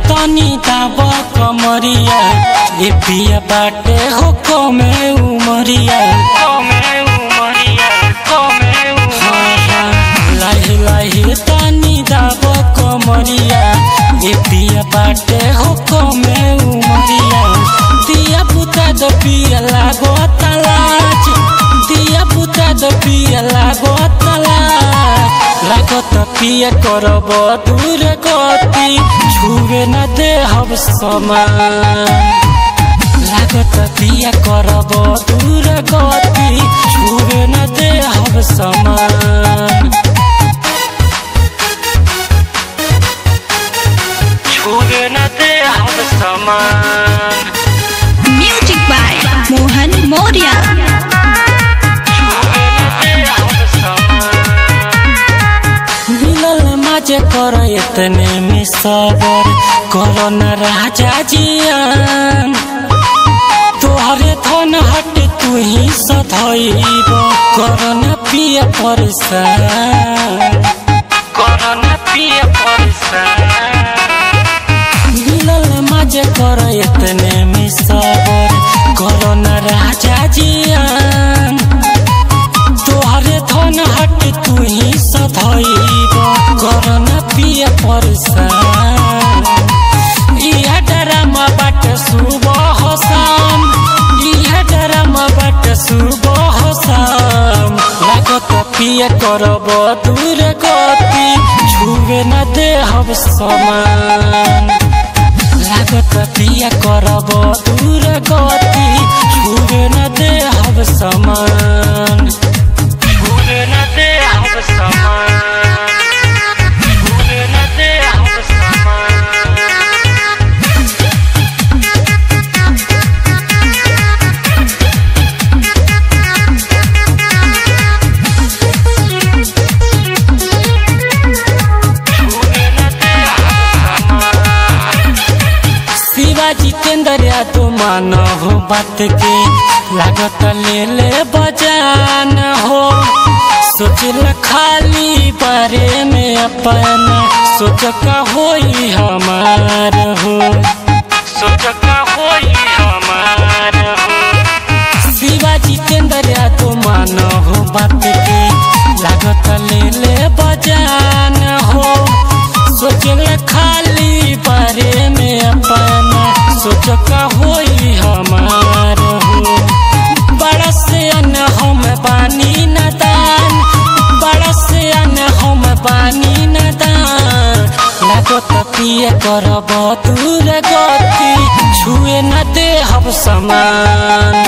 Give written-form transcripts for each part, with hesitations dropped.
तनी दाब कमरिया ए पिया बाटे हो कमे उमरिया लाही लाही तनी दाब कमरिया ए पिया बाटे हो कमे उमरिया दिया पुता द पिया लागो तलाच दिया पुता द पिया लागो तलाच लागत पिया करब दूर गति छुवे न दे हम समान लागत पिया करब दूर गति छुवे न दे हम समान छुवे न दे हम समान। Music by Mohan Maurya. जे कर इतने में सबर करो न राजा जियान तोहरे धन हट तू ही सधैब करो न पिया परेशान करो न पिया परेशान मिलल मजे कर इतने में सबर करो न राजा जियान तोहरे धन हट तू ही सधैब करो न पिया परेशान इह डरामा बाट सुबह शाम इह डरामा बाट सुबह शाम लागत पिया करब दूर गति छुवे न दे हम समान लागत पिया करब दूर गति छुवे न दे हम समान छुवे न दे हम समान जितेंद्र तो मान हो बात के लागत ले ले बजान हो सोचल खाली बारे में अपन सोच का होई हमार हो सोच का होई हमार हो शिवा जितेंद्र तो मान हो बात के लागत ले ले बजान हो सोचल खाली बारे में अपन सोच का होई हमार हो बड़ा से अन हम बानी नदान बड़ा से अन हम बानी नदान लागत पिया करब दूर गति छुए न दे हम समान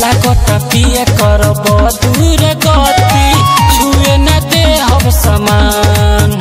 लागत पिया करब दूर गति छुए न दे हम समान।